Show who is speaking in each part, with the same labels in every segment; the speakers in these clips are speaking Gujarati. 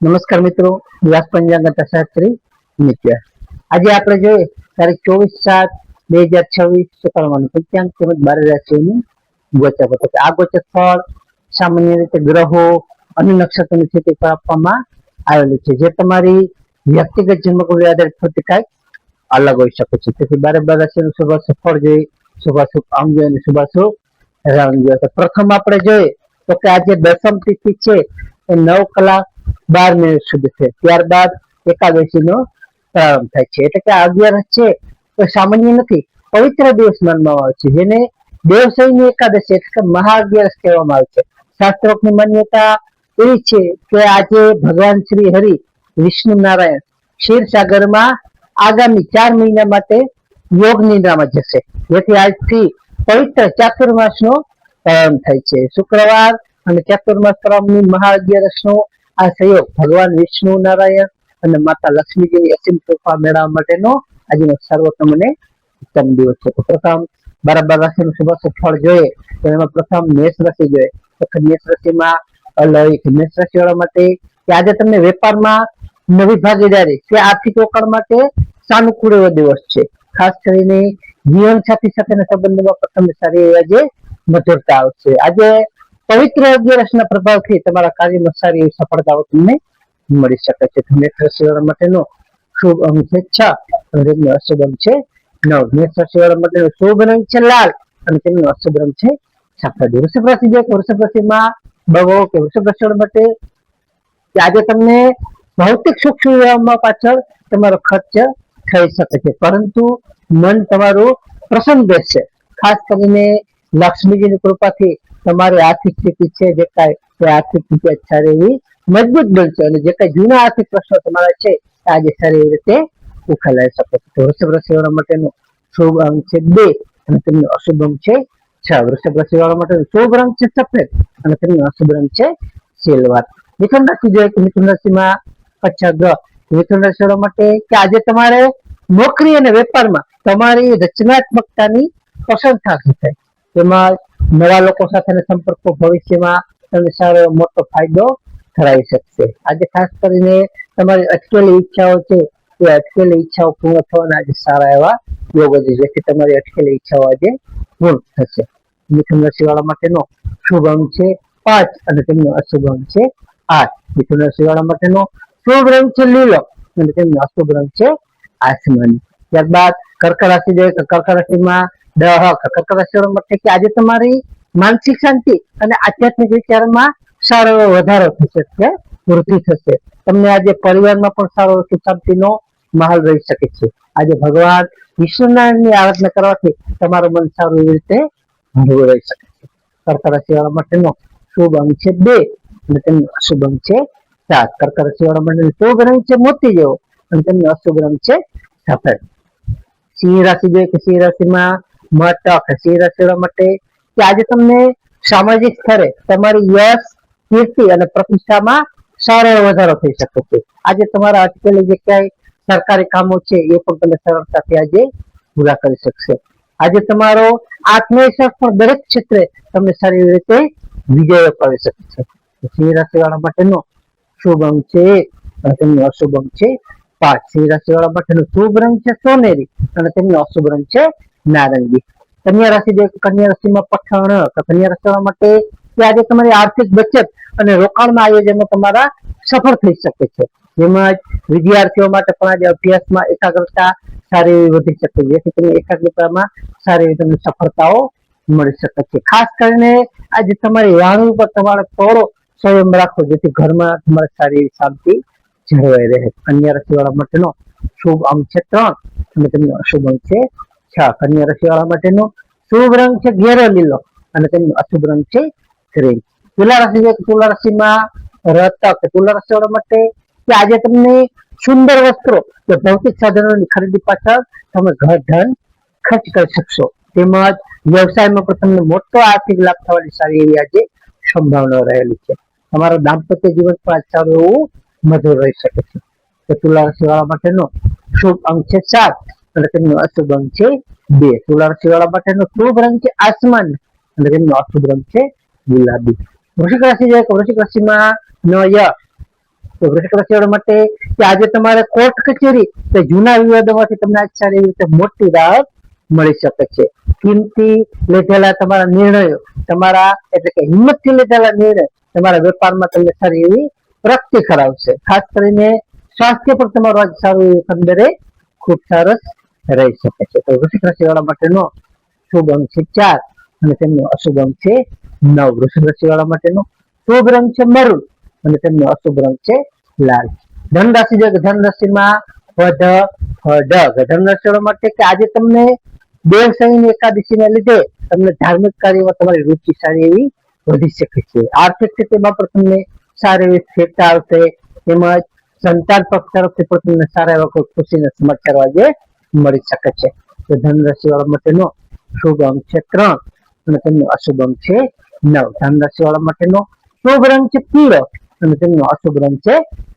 Speaker 1: નમસ્કાર મિત્રો, વ્યાસ પંચાંગ શાસ્ત્રી નિત્ય. આજે આપણે જોઈએ તારીખ 24/7/2026 શુક્રવારનું પંચાંગ તેમજ 12 રાશિઓનું ગોચર પત્રક. આ ગોચર ફળ સામાન્ય રીતે ગ્રહો અને નક્ષત્રોની સ્થિતિ પર આપવામાં આવેલું છે, જે તમારી વ્યક્તિગત જન્મકુંડળી આધારિત થતી કાંઈક અલગ હોઈ શકે છે. તેથી 12 રાશિનું શુભાશુભ ફળ જોઈએ, શુભાશુભ અંગ જોઈએ અને શુભાશુભ રંગ જોઈએ. પ્રથમ આપણે જોઈએ તો કે આજે દસમ તિથિ છે એ 9:12 સુધી છે. ત્યારબાદ એકાદશી નો પ્રારંભ થાય છે. એટલે કે 11 છે તો સામાન્ય નથી, પવિત્ર દિવસ માનવામાં આવે છે, જેને દેવશયની એકાદશી એટલે કે મહા 11 કહેવામાં આવે છે. શાસ્ત્રોક્તની માન્યતા એવી છે કે આજે ભગવાન શ્રી હરિ વિષ્ણુ નારાયણ ક્ષીરસાગરમાં આગામી 4 મહિના માટે યોગ નિદ્રામાં જશે, જેથી આજથી પવિત્ર ચાતુર્માસનો પ્રારંભ થાય છે. શુક્રવાર અને ચાતુર્માસ પ્રારંભની મહા 11 નો આ સંયોગ ભગવાન વિષ્ણુ નારાયણ અને માતા લક્ષ્મીજીની અસીમ કૃપા મેળવવા માટેનો આજનો સર્વોત્તમ અને ઉત્તમ દિવસ છે. તો પ્રથમ 12 રાશિનું શુભાશુભ ફળ જોઈએ તો એમાં પ્રથમ મેષ રાશિ જોઈએ. તો મેષ રાશિમાં અલૌકિક મેષ રાશિ વાળા માટે કે આજે તમને વેપારમાં નવી ભાગીદારી કે આર્થિક રોકાણ માટે સાનુકૂળ એવો દિવસ છે. ખાસ કરીને જીવન સાથી સાથેના સંબંધોમાં પ્રથમ સારી આજે મધુરતા આવશે. આજે પવિત્ર 11 ના પ્રભાવથી તમારા કાર્યમાં સારી એવી સફળતાઓ તમને મળી શકે છે. મેષ રાશિવાળા માટેનો શુભ અંક છે 6 અને તેમનો અશુભ અંક છે 9. મેષ રાશિવાળા માટેનો શુભ રંગ છે લાલ અને તેમનો અશુભ રંગ છે સફેદ. વૃષભ રાશિ છે, વૃષભ રાશિમાં બહુ કે વૃષભ રાશિવાળા માટે આજે તમને ભૌતિક સુખ સુવિધાઓમાં પાછળ તમારો ખર્ચ થઈ શકે છે, પરંતુ મન તમારું પ્રસન્ન રહેશે. ખાસ કરીને લક્ષ્મીજીની કૃપાથી તમારી આર્થિક સ્થિતિ છે જે કાંઈ આર્થિક સ્થિતિ સારી એવી મજબૂત બનશે અને જે કાંઈ જૂના આર્થિક પ્રશ્નો તમારા છે આજે સારી એવી રીતે ઉકેલાઈ શકે છે. તો વૃષભ રાશિવાળા માટેનો શુભ અંક છે 2 અને તેમનો અશુભ અંક છે 6. વૃષભ રાશિવાળા માટેનો શુભ રંગ છે સફેદ અને તેમનો અશુભ રંગ છે સિલ્વર. મિથુન રાશિ જોઈએ તો મિથુન રાશિમાં અચ્છા ગ્રહ મિથુન રાશિવાળા માટે કે આજે તમારે નોકરી અને વેપારમાં તમારી રચનાત્મકતાની પ્રશંસા થશે. તેમાં નવા લોકો સાથેના સંપર્કો ભવિષ્યમાં તમને સારો મોટો ફાયદો કરાવી શકશે. આજે ખાસ કરીને તમારી અટકેલી ઈચ્છાઓ છે એ અટકેલી ઈચ્છાઓ પૂર્ણ થવાના આજે સારા એવા યોગો છે, જેથી તમારી અટકેલી ઈચ્છાઓ આજે પૂર્ણ થશે. મિથુન રાશિવાળા માટેનો શુભ અંક છે 5 અને તેમનો અશુભ અંક છે 8. મિથુન રાશિવાળા માટેનો શુભ રંગ છે લીલો અને તેમનો અશુભ રંગ છે આસમાની. ત્યારબાદ કર્ક રાશિ જોઈએ તો કર્ક રાશિમાં કર્ક રાશિવાળા માટે કે આજે તમારી માનસિક શાંતિ અને આધ્યાત્મિક વિચારમાં સારો એવો વધારો થશે કે વૃદ્ધિ થશે. તમને આજે પરિવારમાં પણ સારો સુખ શાંતિનો માહોલ રહી શકે છે. આજે ભગવાન વિષ્ણુનારાયણની આરાધના કરવાથી તમારું મન સારું એવી રીતે હળવું રહી શકે છે. કર્ક રાશિવાળા માટેનો શુભ અંક છે 2 અને તેમનો અશુભ અંક છે 7. કર્ક રાશિવાળા માટેનો શુભ રંગ છે મોતી જેવો અને તેમનો અશુભ રંગ છે સફેદ. સિંહ રાશિ જોઈએ કે સિંહ રાશિમાં મટક સિંહ રાશિવાળા માટે કે આજે તમને સામાજિક સ્તરે તમારી યશ કીર્તિ અને પ્રતિષ્ઠામાં સારો એવો વધારો થઈ શકે છે. આજે તમારા અટકેલી જે ક્યાંય સરકારી કામો છે એ પણ તમે સરળતાથી આજે પૂરા કરી શકશે. આજે તમારો આત્મવિશ્વાસ પણ દરેક ક્ષેત્રે તમને સારી રીતે વિજય અપાવી શકે છે. સિંહ રાશિવાળા માટેનો શુભ અંક છે 1 અને તેમનો અશુભ અંક છે 5. સિંહ રાશિવાળા માટેનો શુભ રંગ છે સોનેરી અને તેમનો અશુભ રંગ છે નારંગી. કન્યા રાશિ જે કન્યા રાશિમાં પઠાણ તો કન્યા રાશિવાળા માટે કે આજે તમારી આર્થિક બચત અને રોકાણના આયોજનો તમારા સફળ થઈ શકે છે. તેમજ વિદ્યાર્થીઓ માટે પણ આજે અભ્યાસમાં એકાગ્રતા સારી એવી વધી શકે છે, જેથી તમને એકાગ્રતામાં સારી એવી તમને સફળતાઓ મળી શકે છે. ખાસ કરીને આજે તમારી વાણી ઉપર તમારે થોડો સંયમ રાખવો, જેથી ઘરમાં તમારે સારી એવી શાંતિ જળવાઈ રહે. કન્યા રાશિવાળા માટેનો શુભ અંક છે 3 અને તેમનો અશુભ અંક છે 6. કન્યા રાશિવાળા માટેનો શુભ રંગ છે ઘેરો લીલો અને તેમનો અશુભ રંગ છે ગ્રીન. તુલા રાશિ છે, તુલા રાશિમાં રતક તુલા રાશિવાળા માટે કે આજે તમને સુંદર વસ્ત્રો કે ભૌતિક સાધનોની ખરીદી પાછળ તમે ધન ખર્ચ કરી શકશો. તેમજ વ્યવસાયમાં પણ તમને મોટો આર્થિક લાભ થવાની સારી એવી આજે સંભાવના રહેલી છે. તમારું દાંપત્ય જીવન પણ સારું એવું મધુર રહી શકે છે. તો તુલા રાશિવાળા માટેનો શુભ અંક છે 7 અને તેમનો અશુભ અંક છે 2. તુલા રાશિવાળા માટેનો શુભ રંગ છે આસમાન અને તેમનો અશુભ રંગ છે ગુલાબી. વૃશ્ચિક રાશિ છે, વૃશ્ચિક રાશિમાં તો વૃશ્ચિક રાશિ વાળા માટે કે આજે તમારે કોર્ટ કચેરી કે જૂના વિવાદોમાંથી તમને આજ સારી રીતે મોટી રાહત મળી શકે છે. કિંમતી લીધેલા તમારા નિર્ણયો, તમારા એટલે કે હિંમતથી લીધેલા નિર્ણય તમારા વેપારમાં તમને સારી એવી પ્રગતિ કરાવશે. ખાસ કરીને સ્વાસ્થ્ય પર તમારું આજ સારું એકંદરે ખૂબ સરસ રહી શકે છે. તો વૃશ્ચિક રાશિ વાળા માટેનો શુભ અંક છે 4 અને તેમનો અશુભ અંક છે 9. વૃશ્ચિક રાશિ વાળા માટેનો શુભ રંગ છે મરૂન અને તેમનો અશુભ રંગ છે લાલ. ધન રાશિ છે કે ધન રાશિમાં ધન રાશિ વાળા માટે કે આજે તમને દેવશયની એકાદશીને લીધે તમને ધાર્મિક કાર્યમાં તમારી રુચિ સારી એવી વધી શકે છે. આર્થિક સ્થિતિમાં પણ તમને સારી એવી સ્થિરતા આવશે. તેમજ સંતાન પક્ષ તરફથી પણ તમને સારા એવા કોઈ ખુશીના સમાચાર આજે મળી શકે છે. તો ધન રાશિ વાળા માટેનો શુભ અંક છે 3 અને તેમનો અશુભ અંક છે 9. ધન રાશિ વાળા માટેનો શુભ રંગ છે પીળો અને તેમનો અશુભ રંગ છે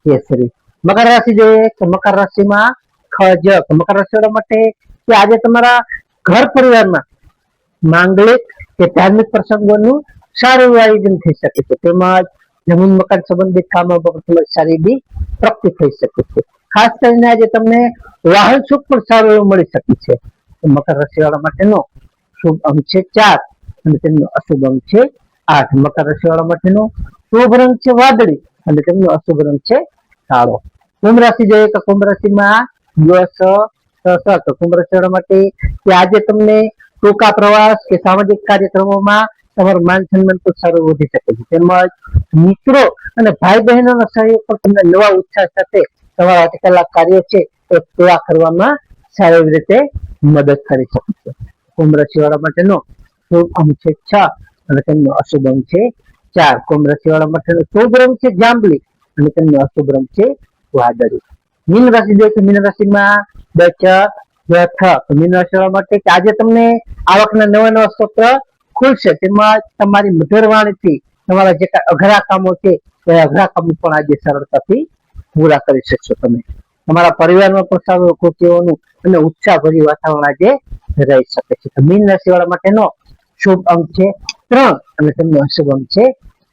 Speaker 1: કેસરી. મકર રાશિ જોઈએ તો મકર રાશિમાં મકર રાશિ વાળા માટે કે આજે તમારા ઘર પરિવારમાં માંગલિક કે ધાર્મિક પ્રસંગોનું સારું એવું આયોજન થઈ શકે છે. તેમજ જમીન મકાન સંબંધિત કામો પર સારી એવી પ્રગતિ થઈ શકે છે. ખાસ કરીને આજે તમને વાહન સુખ પણ સારું એવું મળી શકે છે. મકર રાશિ વાળા માટેનો શુભ અંક છે 4 અને તેમનો અશુભ અંક છે 8. મકર રાશિ વાળા માટેનો શુભ રંગ છે વાદળી અને તેમનો અશુભ રંગ છે કાળો. કુંભ રાશિ જોઈએ તો કુંભ રાશિમાં કુંભ રાશિ વાળા માટે કે આજે તમને ટૂંકા પ્રવાસ કે સામાજિક કાર્યક્રમોમાં તમારું માન સન્માન પણ સારું વધી શકે છે. તેમજ મિત્રો અને ભાઈ બહેનોના સહયોગ પર તમને નવા ઉત્સાહ સાથે તમારા અટકેલા કાર્યો છે એ પૂરા કરવામાં સારી રીતે મદદ કરી શકે છે. કુંભ રાશિ વાળા માટેનો શુભ અંક છે 6 અને તેમનો અશુભ અંક છે 4. કુંભ રાશિ વાળા માટેનો શુભ રંગ છે જાંબલી અને તેમનો અશુભ રંગ છે વાદળી. મીન રાશિ જોઈએ તો મીન રાશિમાં મીન રાશિ વાળા માટે કે આજે તમને આવકના નવા સ્ત્રોત ખુલશે. તેમાં તમારી મધુર વાણીથી તમારા જે અઘરા કામો છે એ અઘરા કામો પણ આજે સરળતાથી પૂરા કરી શકશો. તમે તમારા પરિવારમાં પણ સારું ખુશીઓનું અને ઉત્સાહભર્યું વાતાવરણ આજે રહી શકે છે. તો મીન રાશિ વાળા માટેનો શુભ અંક છે 3 અને તેમનો અશુભ અંક છે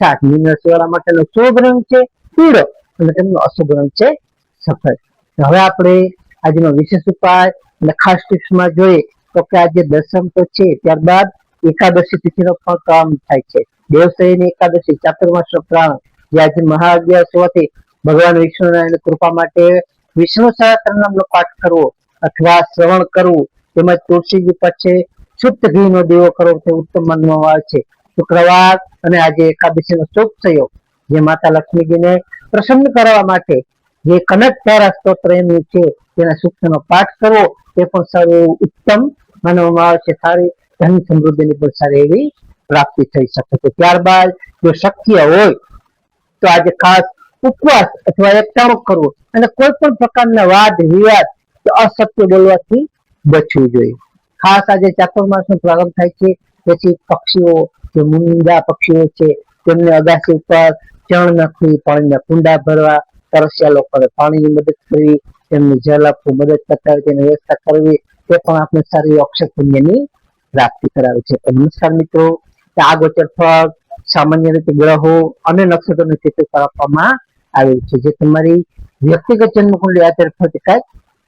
Speaker 1: 7. મીન રાશિ વાળા માટેનો શુભ રંગ છે પીળો અને તેમનો અશુભ રંગ છે સફેદ. હવે આપણે આજનો વિશેષ ઉપાય અને ખાસ ટિપ્સમાં જોઈએ તો કે આજે દસમ તો છે, ત્યારબાદ એકાદશી તિથિનો પણ કામ થાય છે. દેવશયની એકાદશી ચાતુર્માસ પ્રાણ જે આજે મહાઅગિયારસ હોવાથી ભગવાન વિષ્ણુની કૃપા માટે વિષ્ણુ સહસ્ત્રનામનો પાઠ કરવો અથવા શ્રવણ કરવું તેમજ તુલસીજી પાસે શુદ્ધ ઘીનો દીવો કરવો તે ઉત્તમ માનવામાં આવે છે. શુક્રવાર અને આજે એકાદશીનો શુભ સંયોગ જે માતા લક્ષ્મીજીને પ્રસન્ન કરવા માટે જે કનક ધારા સ્તોત્ર એનું છે તેના સૂક્તનો પાઠ કરવો તે પણ સારું ઉત્તમ માનવામાં આવે છે. સારી ધન સમૃદ્ધિની પણ સારી એવી પ્રાપ્તિ થઈ શકે છે. ત્યારબાદ જો શક્ય હોય તો આજે ખાસ ઉપવાસ અથવા એકટાણું કરવું અને કોઈ પણ પ્રકારના વાદ વિવાદ કે અસત્ય બોલવાથી બચવું જોઈએ. ખાસ આજે ચાતુર્માસ નો પ્રારંભ થાય છે તેથી પક્ષીઓ જે મુંદા પક્ષીઓ છે તેમને અગાસી ઉપર ચણ નાખવી, પાણીના કુંડા ભરવા, તરસ્યા લોકોને પાણીની મદદ કરવી, તેમને જલ આપવું, મદદ કરતા હોય તેની વ્યવસ્થા કરવી તે પણ આપણે સારી અક્ષય પુણ્યની પ્રાપ્તિ કરાવે છે. તો નમસ્કાર મિત્રો, આ ગોચર ફળ સામાન્ય રીતે ગ્રહો અને નક્ષત્રોની સ્થિતિ પર આપવામાં આવેલ છે જે તમારી વ્યક્તિગત જન્મ કુંડળી આધારે ફળ કંઈક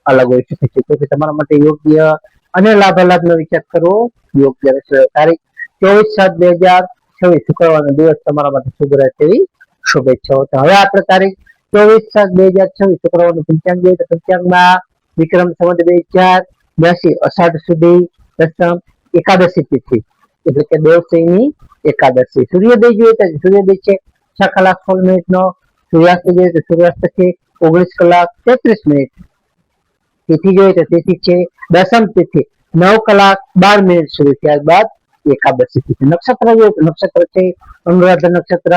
Speaker 1: અલગ હોઈ શકે છે. તો તમારા માટે યોગ્ય અને લાભાલાભનો વિચાર કરવો યોગ્ય રહેશે. તારીખ 24/7/2026 શુક્રવારનો દિવસ તમારા માટે શુભ રહે તેવી શુભેચ્છાઓ. તો હવે આપણે તારીખ 24/7/2026 શુક્રવારનું પંચાંગ જોઈએ તો પંચાંગમાં વિક્રમ સંવત 2082 અષાઢ સુધી દસમ એકાદશી તિથિ એટલે કે દેવશયની એકાદશી. સૂર્યોદય જોઈએ તો સૂર્યોદય છે 6:16 નો. સૂર્યાસ્ત જોઈએ તો સૂર્યાસ્ત છે 19:33. તિથિ જોઈએ તો તિથિ છે દસમ તિથિ 9:12 સુધી. ત્યારબાદ એકાદશી તિથિ. નક્ષત્ર જોઈએ તો નક્ષત્ર છે અનુરાધા નક્ષત્ર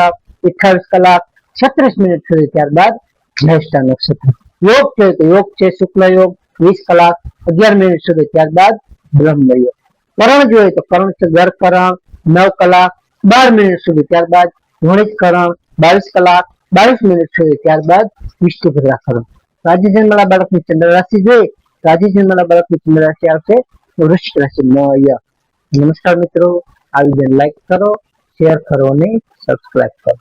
Speaker 1: 28:36 સુધી. ત્યારબાદ જ્યેષ્ઠા નક્ષત્ર. યોગ છે તો યોગ છે શુક્લ યોગ 20:11 સુધી. ત્યારબાદ બ્રહ્મ યોગ. કરણ જોઈએ તો કરણ છે ગર કરણ 9:12 સુધી. ત્યારબાદ વણિત કરણ 22:22 સુધી. ત્યારબાદ વિષ્ણુભદ્રા કરણ. આજે જન્મેલા બાળકની ચંદ્ર રાશિ જોઈએ તો આજે જન્મેલા બાળકની ચંદ્ર રાશિ આવશે વૃશ્ચિક રાશિ. નમસ્કાર મિત્રો, આ વિડીયો લાઈક કરો, શેર કરો અને સબસ્ક્રાઇબ કરો.